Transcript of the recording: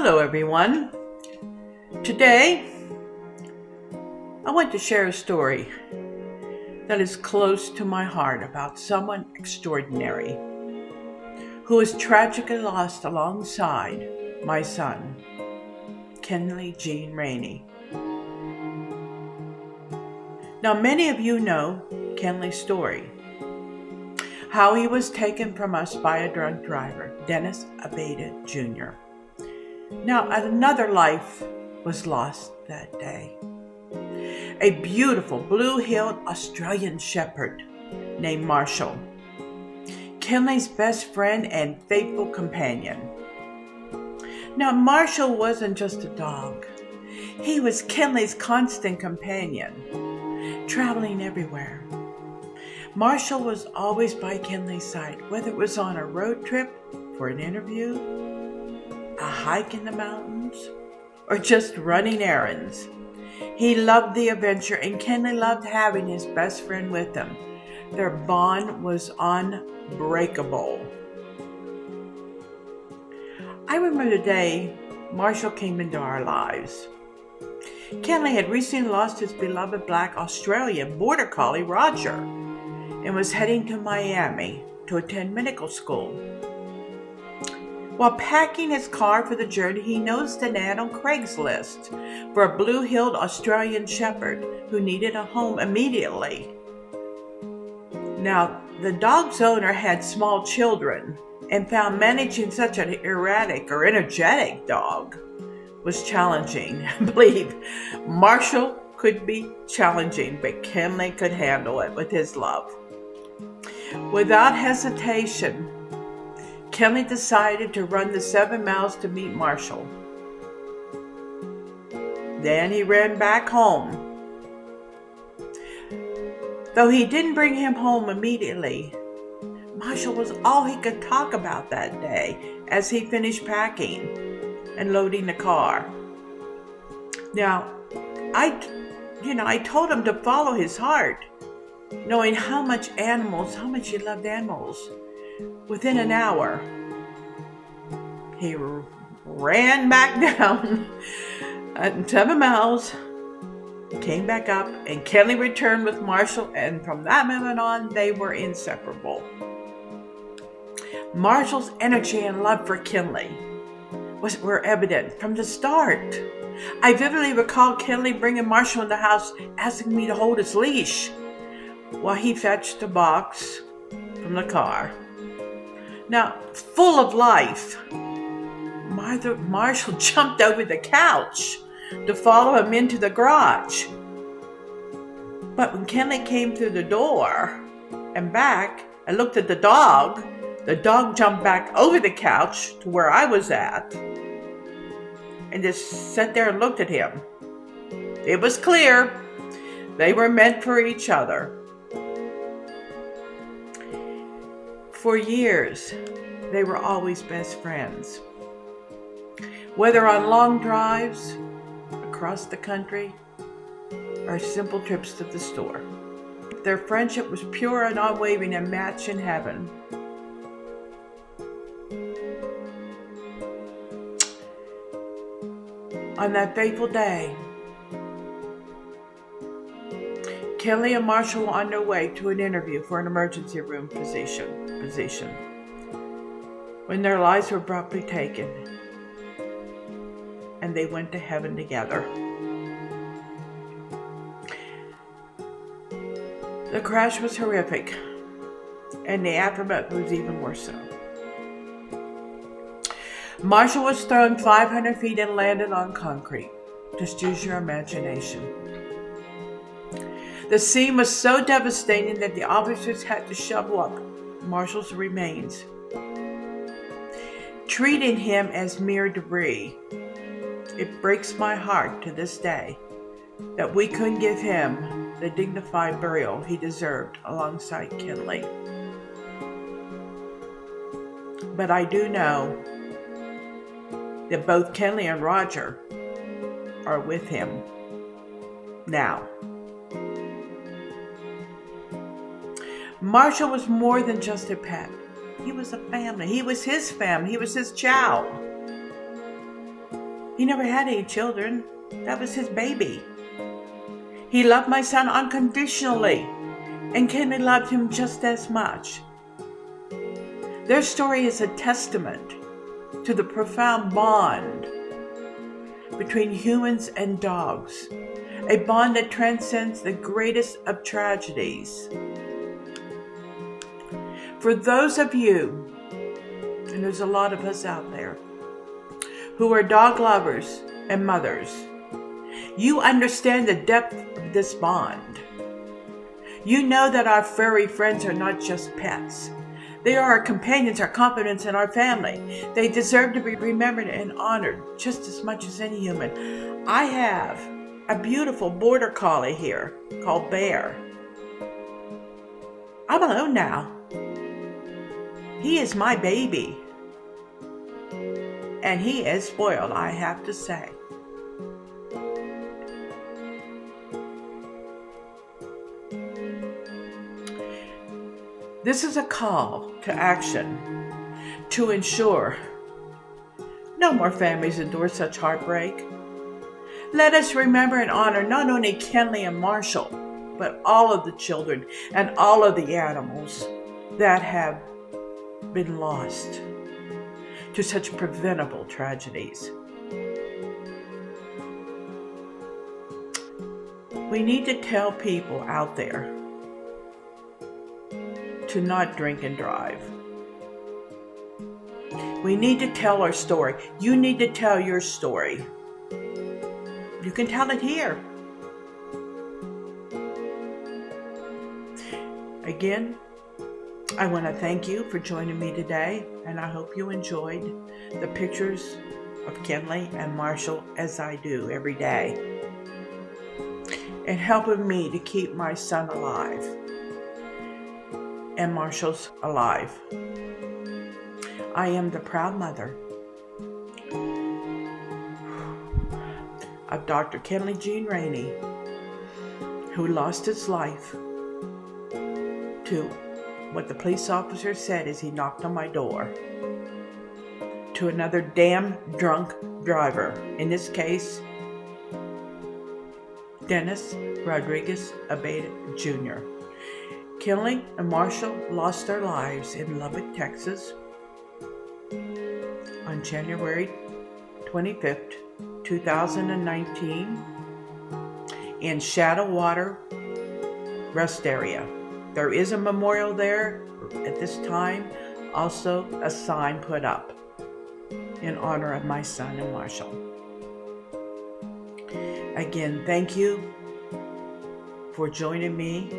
Hello everyone. Today I want to share a story that is close to my heart about someone extraordinary who was tragically lost alongside my son, Kenley Gene Raney. Now many of you know Kenley's story, how he was taken from us by a drunk driver, Dennis Abada Jr. Now, another life was lost that day. A beautiful blue-heeled Australian shepherd named Marshall, Kenley's best friend and faithful companion. Now, Marshall wasn't just a dog. He was Kenley's constant companion, traveling everywhere. Marshall was always by Kenley's side, whether it was on a road trip for an interview, a hike in the mountains, or just running errands. He loved the adventure, and Kenley loved having his best friend with him. Their bond was unbreakable. I remember the day Marshall came into our lives. Kenley had recently lost his beloved black Australian border collie, Roger, and was heading to Miami to attend medical school. While packing his car for the journey, he noticed an ad on Craigslist for a blue-heeled Australian shepherd who needed a home immediately. Now, the dog's owner had small children and found managing such an erratic or energetic dog was challenging. I believe Marshall could be challenging, but Kenley could handle it with his love. Without hesitation, Kenley decided to run the 7 miles to meet Marshall. Then he ran back home. Though he didn't bring him home immediately, Marshall was all he could talk about that day as he finished packing and loading the car. Now, I told him to follow his heart, knowing how much he loved animals. Within an hour, he ran back down at 7 miles, came back up, and Kenley returned with Marshall, and from that moment on, they were inseparable. Marshall's energy and love for Kenley were evident from the start. I vividly recall Kenley bringing Marshall in the house, asking me to hold his leash while he fetched a box from the car. Now, full of life, Marshall jumped over the couch to follow him into the garage. But when Kenley came through the door and back and looked at the dog jumped back over the couch to where I was at and just sat there and looked at him. It was clear they were meant for each other. For years, they were always best friends. Whether on long drives across the country or simple trips to the store, their friendship was pure and unwavering, a match in heaven. On that fateful day, Kenley and Marshall were on their way to an interview for an emergency room physician when their lives were abruptly taken, and they went to heaven together. The crash was horrific, and the aftermath was even more so. Marshall was thrown 500 feet and landed on concrete. Just use your imagination. The scene was so devastating that the officers had to shovel up Marshall's remains, treating him as mere debris. It breaks my heart to this day that we couldn't give him the dignified burial he deserved alongside Kenley. But I do know that both Kenley and Roger are with him now. Marshall was more than just a pet. He was a family. He was his family. He was his child. He never had any children. That was his baby. He loved my son unconditionally, and Kenley loved him just as much. Their story is a testament to the profound bond between humans and dogs, a bond that transcends the greatest of tragedies. For those of you, and there's a lot of us out there, who are dog lovers and mothers, you understand the depth of this bond. You know that our furry friends are not just pets. They are our companions, our confidants, and our family. They deserve to be remembered and honored just as much as any human. I have a beautiful border collie here called Bear. I'm alone now. He is my baby. And he is spoiled, I have to say. This is a call to action to ensure no more families endure such heartbreak. Let us remember and honor not only Kenley and Marshall, but all of the children and all of the animals that have been lost to such preventable tragedies. We need to tell people out there to not drink and drive. We need to tell our story. You need to tell your story. You can tell it here. Again, I want to thank you for joining me today, and I hope you enjoyed the pictures of Kenley and Marshall as I do every day, and helping me to keep my son alive and Marshall's alive. I am the proud mother of Dr. Kenley Gene Raney, who lost his life to what the police officer said as he knocked on my door, to another damn drunk driver. In this case, Dennis Rodriguez Abate Jr. Kenley and Marshall lost their lives in Lubbock, Texas on January 25th, 2019 in Shadow Water Rest Area. There is a memorial there at this time, also a sign put up in honor of my son and Marshall. Again, thank you for joining me